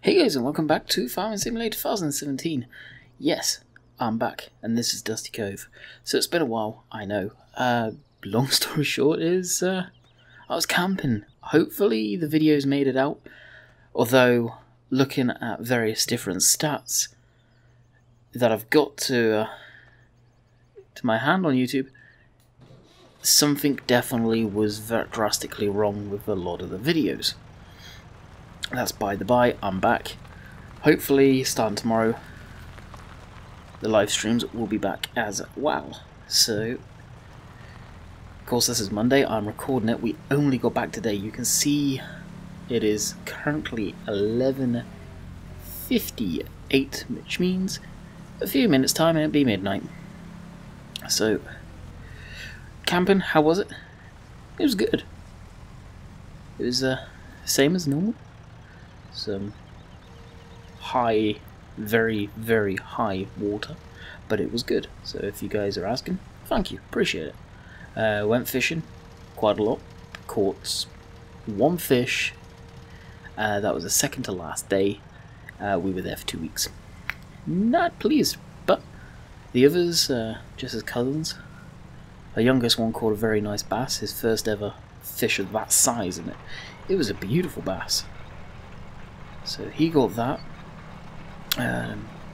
Hey guys, and welcome back to Farming Simulator 2017. Yes, I'm back, and this is Dusty Cove. So it's been a while, I know. Long story short is, I was camping. Hopefully the videos made it out, although looking at various different stats that I've got to my hand on YouTube, something definitely was very drastically wrong with a lot of the videos. That's by the by, I'm back. Hopefully, starting tomorrow, the live streams will be back as well. So, of course, this is Monday, I'm recording it. We only got back today. You can see it is currently 11:58, which means a few minutes' time and it'll be midnight. So, camping, how was it? It was good. It was same as normal. Some high, very, very high water, but it was good. So if you guys are asking, thank you, appreciate it. Went fishing quite a lot, caught one fish. That was the second to last day. We were there for 2 weeks. Not pleased, but the others, just as cousins. Our youngest one caught a very nice bass, his first ever fish of that size, and it was a beautiful bass. So he got that.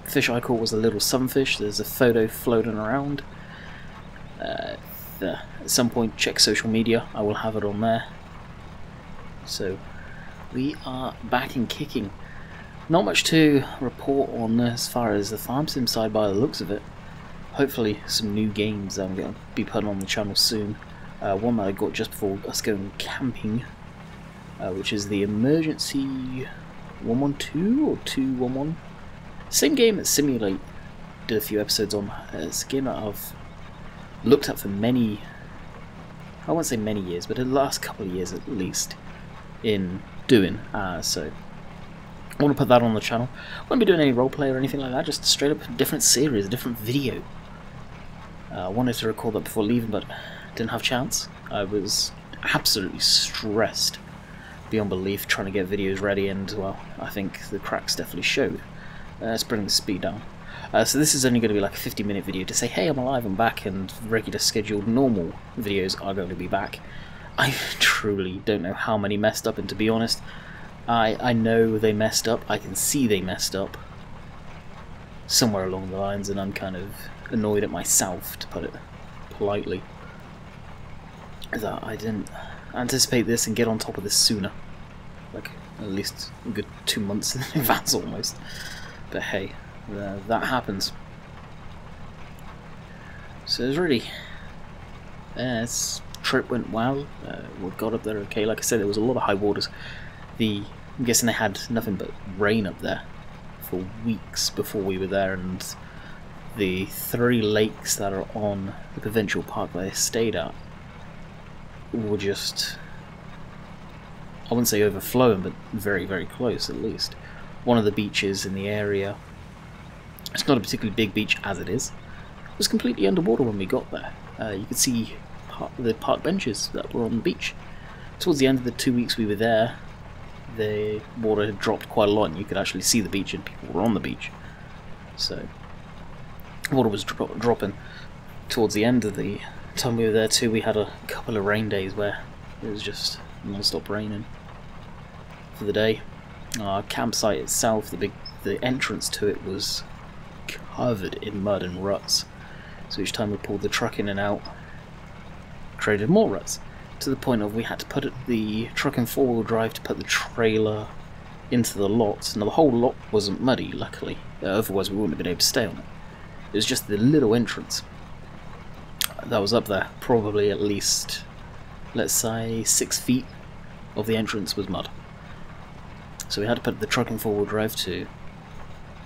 Fish I caught was a little sunfish. There's a photo floating around. At some point, check social media. I will have it on there. So we are back and kicking. Not much to report on as far as the farm sim side by the looks of it. Hopefully some new games that I'm going to be putting on the channel soon. One that I got just before us going camping, which is the Emergency 112 or 211. Same game that Simulate did a few episodes on. It's a game that I've looked at for many, I won't say many years, but the last couple of years at least in doing. So I want to put that on the channel. I won't be doing any roleplay or anything like that, just straight up a different series, a different video. I wanted to record that before leaving, but didn't have a chance. I was absolutely stressed beyond belief trying to get videos ready, and well, I think the cracks definitely showed. Let's bring the speed down. So this is only going to be like a 50-minute video to say, hey, I'm alive, I'm back, and regular scheduled normal videos are going to be back. I truly don't know how many messed up, and to be honest, I know they messed up, I can see they messed up somewhere along the lines, and I'm kind of annoyed at myself, to put it politely, that I didn't anticipate this and get on top of this sooner, like at least a good 2 months in advance almost. But hey, that happens. So it was really, this trip went well. We got up there okay. Like I said, there was a lot of high waters. I'm guessing they had nothing but rain up there for weeks before we were there, and the 3 lakes that are on the provincial park that I stayed at were just, I wouldn't say overflowing, but very, very close at least. One of the beaches in the area, it's not a particularly big beach as it is, it was completely underwater when we got there. You could see the park benches that were on the beach. Towards the end of the 2 weeks we were there, the water had dropped quite a lot and you could actually see the beach and people were on the beach. So water was dropping. Towards the end of the time we were there too, we had a couple of rain days where it was just non-stop raining for the day. Our campsite itself, the entrance to it was covered in mud and ruts, so each time we pulled the truck in and out, created more ruts, to the point of we had to put the truck in 4-wheel drive to put the trailer into the lot. Now the whole lot wasn't muddy, luckily, otherwise we wouldn't have been able to stay on it. It was just the little entrance that was up there, probably at least, let's say, 6 feet of the entrance was mud. So we had to put the truck in 4-wheel drive to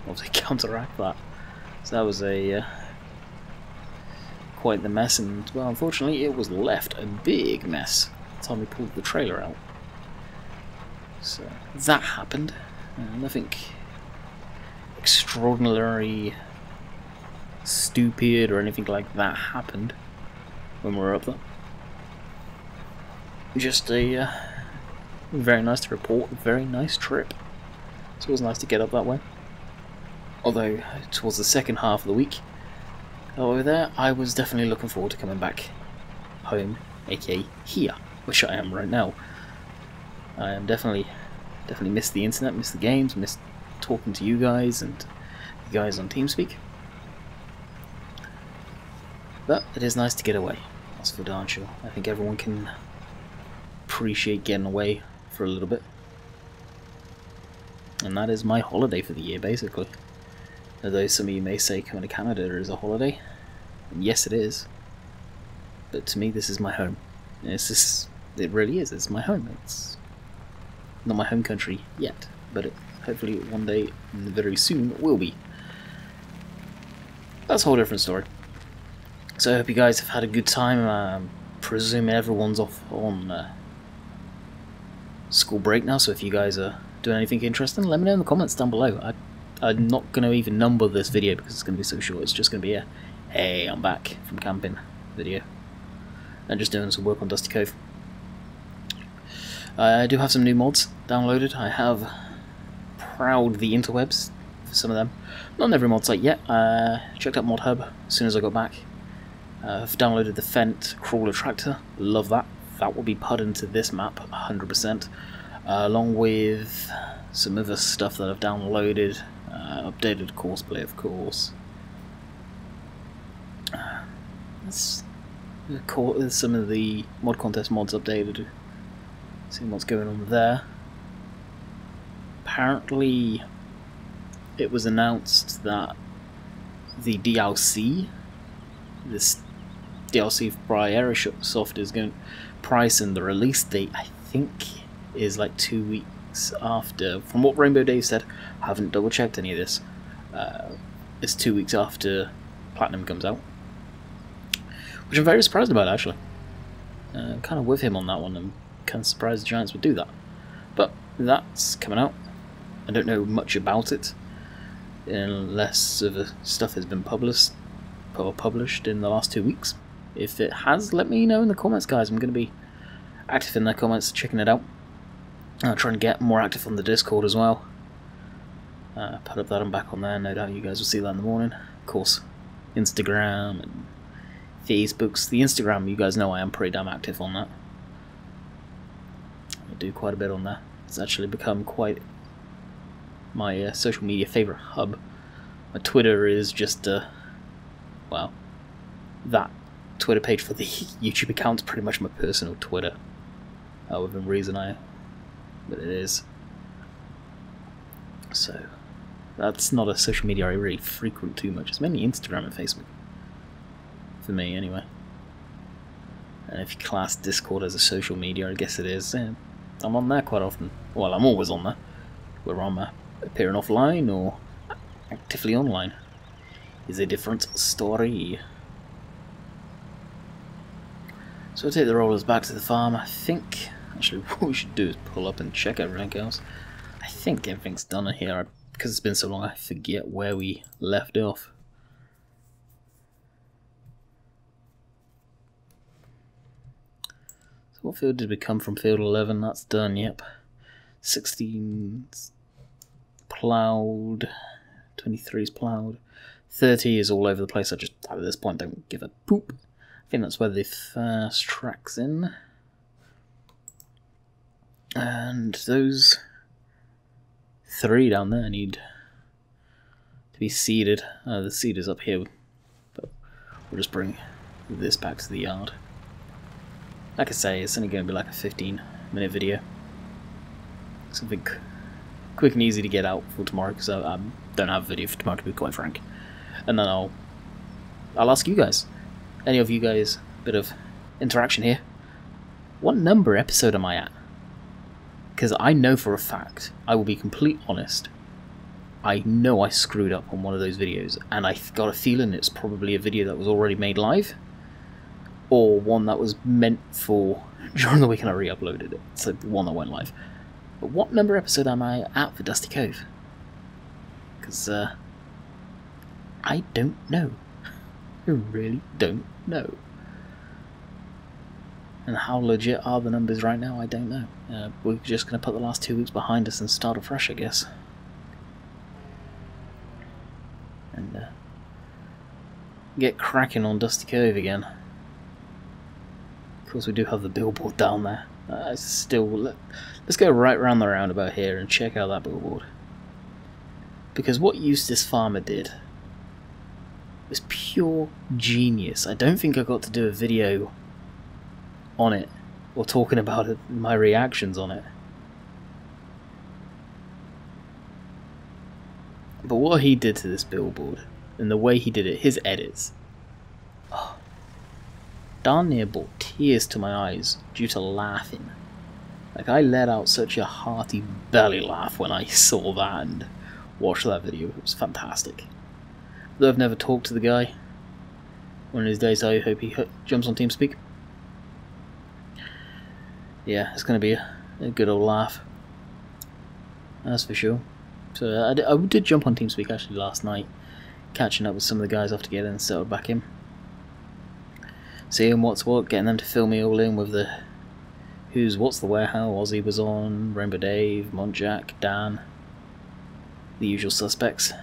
obviously counteract that. So that was quite the mess, and well, unfortunately it was left a big mess by the time we pulled the trailer out. So that happened. Nothing extraordinary, stupid or anything like that happened when we were up there. Just a very nice to report, very nice trip. It's always nice to get up that way. Although, towards the second half of the week, over there, I was definitely looking forward to coming back home, aka here, which I am right now. I am definitely missed the internet, missed the games, missed talking to you guys and you guys on TeamSpeak. But it is nice to get away, that's for darn sure. I think everyone can appreciate getting away for a little bit. And that is my holiday for the year, basically. Although some of you may say coming to Canada is a holiday. And yes, it is. But to me, this is my home. It really is. It's my home. It's not my home country yet, but hopefully one day, very soon, it will be. That's a whole different story. So I hope you guys have had a good time. Presuming everyone's off on school break now, so if you guys are doing anything interesting, let me know in the comments down below. I'm not going to even number this video because it's going to be so short. It's just going to be a "Hey, I'm back from camping" video. And just doing some work on Dusty Cove. I do have some new mods downloaded. I have prowled the interwebs for some of them. Not on every mod site yet. Checked out Mod Hub as soon as I got back. I've downloaded the Fent Crawler Tractor. Love that. That will be put into this map 100%. Along with some other stuff that I've downloaded. Updated Courseplay, of course. Some of the mod contest mods updated. Seeing what's going on there. Apparently, it was announced that the DLC, this DLC for Aerosoft, is going price, and the release date I think is like 2 weeks after. From what Rainbow Dave said, I haven't double checked any of this. It's 2 weeks after Platinum comes out, which I'm very surprised about actually. Kind of with him on that one. I'm kind of surprised the Giants would do that, but that's coming out. I don't know much about it unless the stuff has been published in the last 2 weeks. If it has, let me know in the comments, guys. I'm going to be active in the comments, checking it out. I'll try and get more active on the Discord as well. Put up that I'm back on there. No doubt you guys will see that in the morning. Of course, Instagram and Facebooks. The Instagram, you guys know I am pretty damn active on that. I do quite a bit on there. It's actually become quite my social media favourite hub. My Twitter is just, well, that Twitter page for the YouTube account is pretty much my personal Twitter. Within reason, but it is. So, that's not a social media I really frequent too much. It's mainly Instagram and Facebook. For me, anyway. And if you class Discord as a social media, I guess it is. I'm on there quite often. Well, I'm always on there. Whether I'm appearing offline or actively online is a different story. So we'll take the rollers back to the farm. I think, actually, what we should do is pull up and check everything else. I think everything's done in here. Because it's been so long, I forget where we left off. So what field did we come from? Field 11, that's done, yep. 16 ploughed, 23 is ploughed, 30 is all over the place. I just, at this point, don't give a poop. I think that's where the first track's in. And those 3 down there need to be seeded. The seed is up here, but we'll just bring this back to the yard. Like I say, it's only going to be like a 15-minute video. Something quick and easy to get out for tomorrow, because I don't have a video for tomorrow, to be quite frank. And then I'll ask you guys, any of you guys, a bit of interaction here. What number episode am I at? Because I know for a fact, I will be completely honest, I know I screwed up on one of those videos, and I got a feeling it's probably a video that was already made live, or one that was meant for during the week and I re-uploaded it, so one that went live. But what number episode am I at for Dusty Cove? Because I don't know. I really don't know. And how legit are the numbers right now, I don't know. We're just going to put the last 2 weeks behind us and start afresh, I guess. and get cracking on Dusty Cove again. Of course, we do have the billboard down there. Let's go right round the roundabout here and check out that billboard. Because what Eustace Farmer did was pure genius. I don't think I got to do a video on it, or talking about it, my reactions on it. But what he did to this billboard, and the way he did it, his edits, darn near brought tears to my eyes due to laughing. Like, I let out such a hearty belly laugh when I saw that and watched that video. It was fantastic. Though I've never talked to the guy, one of these days I hope he jumps on TeamSpeak. Yeah, it's going to be a good old laugh. That's for sure. So I did jump on TeamSpeak actually last night, catching up with some of the guys after getting settled back in. Seeing what's what, getting them to fill me all in with the who's what's the warehouse. Ozzy was on, Rainbow Dave, Montjack, Dan, the usual suspects.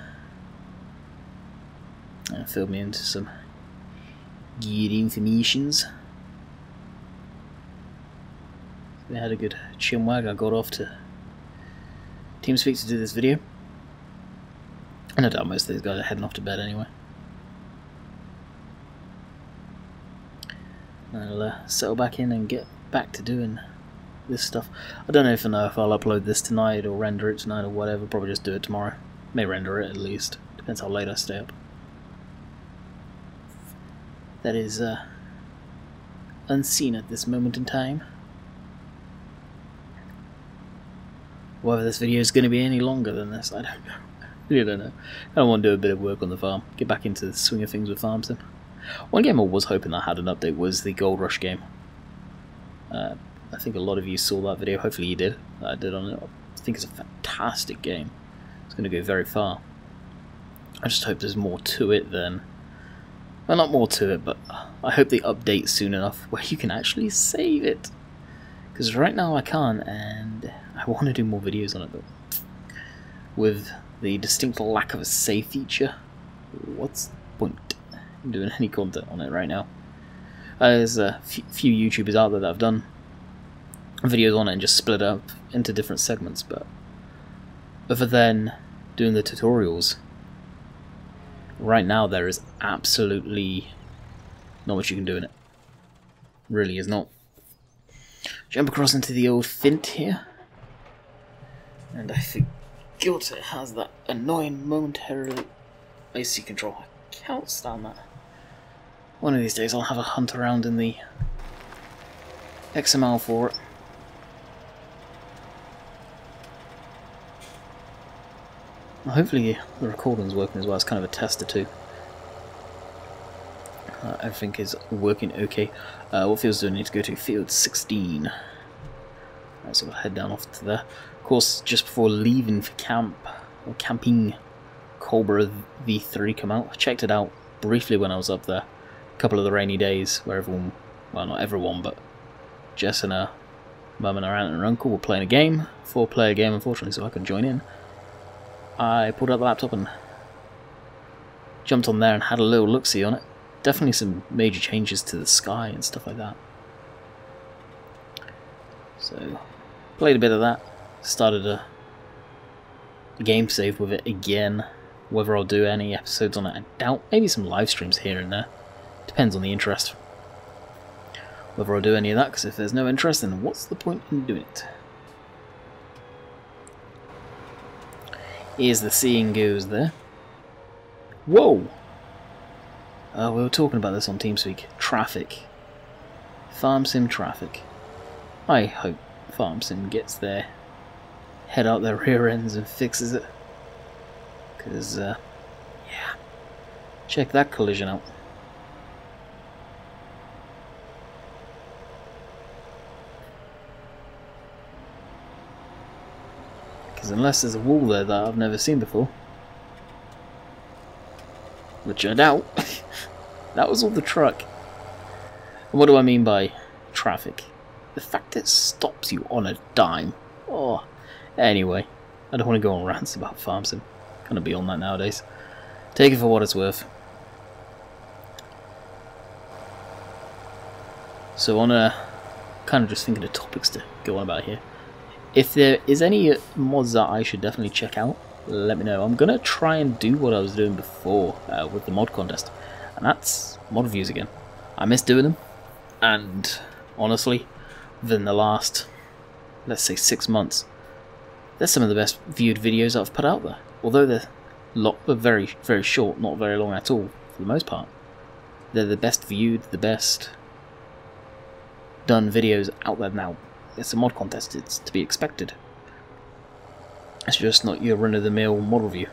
And filled me into some good informations. We had a good chinwag. I got off to TeamSpeak to do this video. And I doubt most of these guys are heading off to bed anyway. I'll settle back in and get back to doing this stuff. I don't know if I'll upload this tonight or render it tonight or whatever. Probably just do it tomorrow. May render it at least. Depends how late I stay up. That is unseen at this moment in time. Whether this video is going to be any longer than this, I don't know. I really don't know. I want to do a bit of work on the farm. Get back into the swing of things with farm sim. One game I was hoping that had an update was the Gold Rush game. I think a lot of you saw that video. Hopefully you did. I did on it. I think it's a fantastic game. It's going to go very far. I just hope there's more to it than... Well, not more to it, but I hope they update soon enough where you can actually save it. Because right now I can't, and I want to do more videos on it, but with the distinct lack of a save feature, what's the point in doing any content on it right now? There's a few YouTubers out there that have done videos on it and just split up into different segments, but other than doing the tutorials, right now there is absolutely not much you can do in it. Really is not. Jump across into the old Fint here, and I forgot it has that annoying momentarily icy control. I can't stand that. One of these days I'll have a hunt around in the XML for it. Well, hopefully the recording's working as well. It's kind of a test or two. Everything is working okay. What fields do I need to go to? Field 16. Right, so we'll head down off to there. Of course, just before leaving for camp, or camping, Cobra V3 come out. I checked it out briefly when I was up there. A couple of the rainy days where everyone, well, not everyone, but Jess and her mum and her aunt and her uncle were playing a game. 4-player game, unfortunately, so I couldn't join in. I pulled out the laptop and jumped on there and had a little look-see on it. Definitely some major changes to the sky and stuff like that. So, played a bit of that. Started a game save with it again. Whether I'll do any episodes on it, I doubt. Maybe some live streams here and there. Depends on the interest. Whether I'll do any of that, because if there's no interest, then what's the point in doing it? Here's the seeing goes there. Whoa! We were talking about this on TeamSpeak. Traffic. Farm sim traffic. I hope Farm Sim gets their head out their rear ends and fixes it. Because, yeah. Check that collision out. Because unless there's a wall there that I've never seen before, which I doubt, that was all the truck. And what do I mean by traffic? The fact it stops you on a dime. Oh, anyway, I don't want to go on rants about Farm Sim. Kind of beyond that nowadays. Take it for what it's worth. So on a kind of just thinking of topics to go on about here. If there is any mods that I should definitely check out, let me know. I'm gonna try and do what I was doing before with the mod contest, and that's mod reviews again. I miss doing them, and honestly, within the last, let's say, 6 months, they're some of the best viewed videos I've put out there. Although they're very, very short, not very long at all for the most part. They're the best viewed, the best done videos out there now. It's a mod contest, it's to be expected. It's just not your run-of-the-mill mod review.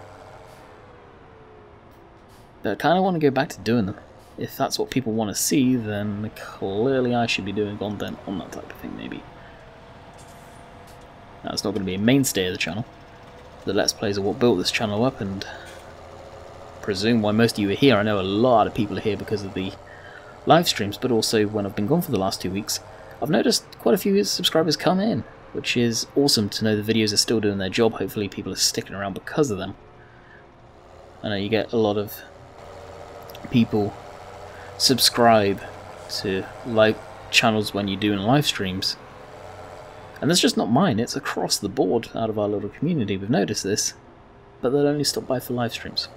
But I kind of want to go back to doing them. If that's what people want to see, then clearly I should be doing content on that type of thing, maybe. Now, it's not going to be a mainstay of the channel. The Let's Plays are what built this channel up, and presume why most of you are here. I know a lot of people are here because of the live streams, but also when I've been gone for the last 2 weeks, I've noticed quite a few subscribers come in, which is awesome to know the videos are still doing their job. Hopefully people are sticking around because of them. I know you get a lot of people subscribe to live channels when you're doing live streams, and that's just not mine, it's across the board out of our little community. We've noticed this, but they'll only stop by for live streams.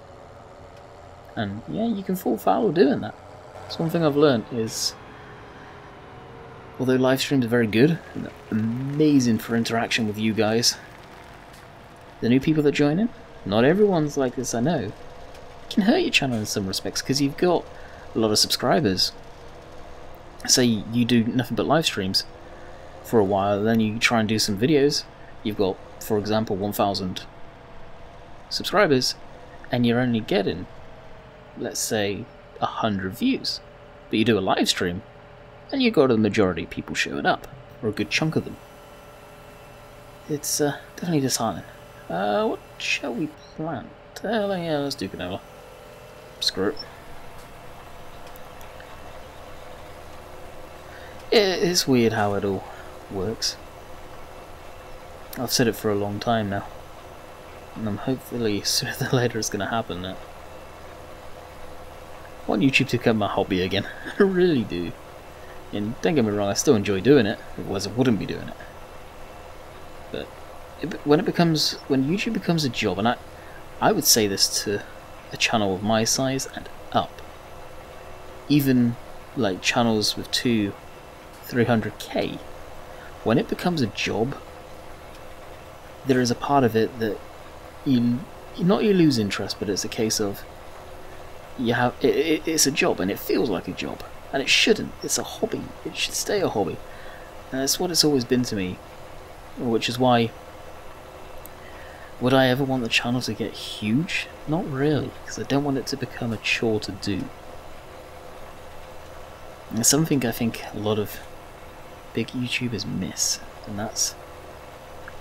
And yeah, you can fall foul of doing that. So one thing I've learned is, although live streams are very good and amazing for interaction with you guys, the new people that join in, not everyone's like this, I know. It can hurt your channel in some respects because you've got a lot of subscribers. Say you do nothing but live streams for a while, then you try and do some videos. You've got, for example, 1,000 subscribers, and you're only getting, let's say, 100 views. But you do a live stream, and you got the majority of people showing up, or a good chunk of them. It's definitely disheartening. What shall we plant? Yeah, let's do canola. Screw it. It's weird how it all works. I've said it for a long time now, and I'm hopefully sooner than later it's going to happen now. I want YouTube to become my hobby again. I really do. And don't get me wrong, I still enjoy doing it, otherwise I wouldn't be doing it. But when YouTube becomes a job, and I would say this to a channel of my size and up, even like channels with 200-300k, when it becomes a job, there is a part of it that you lose interest, but it's a case of it's a job and it feels like a job, and it shouldn't. It's a hobby. It should stay a hobby, and that's what it's always been to me. Which is why, would I ever want the channel to get huge? Not really, because I don't want it to become a chore to do. And something I think a lot of big YouTubers miss, and that's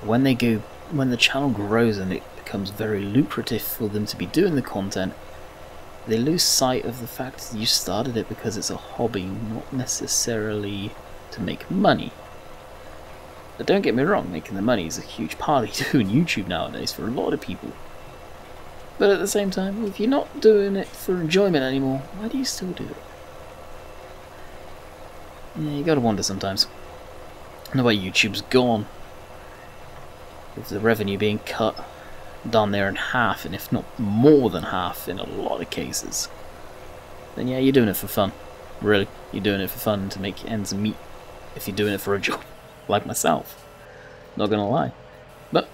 when the channel grows and it becomes very lucrative for them to be doing the content, they lose sight of the fact that you started it because it's a hobby, not necessarily to make money. But don't get me wrong, making the money is a huge part of doing YouTube nowadays for a lot of people. But at the same time, if you're not doing it for enjoyment anymore, why do you still do it? Yeah, you gotta wonder sometimes. And the way YouTube's gone, with the revenue being cut down there in half, and if not more than half in a lot of cases, then yeah, you're doing it for fun. Really, you're doing it for fun to make ends meet if you're doing it for a job, like myself. Not gonna lie. But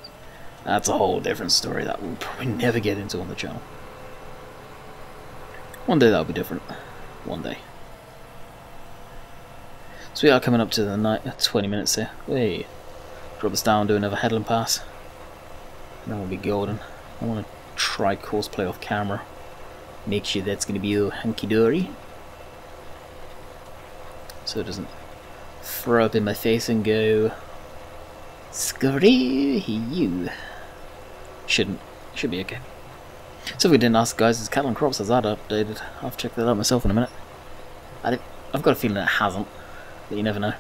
that's a whole different story that we'll probably never get into on the channel. One day that'll be different. One day. So we are coming up to the night, 20 minutes here. Hey, drop this down, do another headland pass. That will be golden. I want to try cosplay off camera. Make sure that's going to be all hunky-dory, so it doesn't throw up in my face and go, screw you. Should be okay. So if we didn't ask, guys, is Cattle and Crops, has that updated? I'll check that out myself in a minute. I've got a feeling it hasn't, but you never know.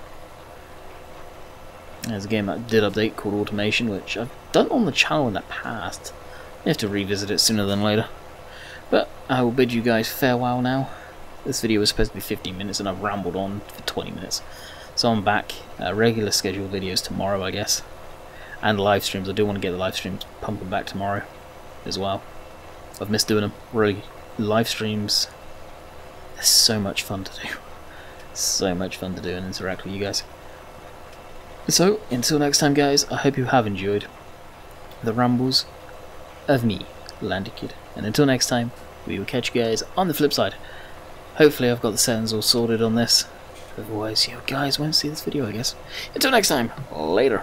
There's a game that did update called Automation, which I've done on the channel in the past. You have to revisit it sooner than later. But I will bid you guys farewell now. This video was supposed to be 15 minutes and I've rambled on for 20 minutes. So I'm back. Regular scheduled videos tomorrow, I guess. And live streams. I do want to get the live streams pumping back tomorrow as well. I've missed doing them. Really, live streams, they're so much fun to do. So much fun to do and interact with you guys. So, until next time guys, I hope you have enjoyed the rambles of me, Landykid. And until next time, we will catch you guys on the flip side. Hopefully I've got the settings all sorted on this. Otherwise, you guys won't see this video, I guess. Until next time, later.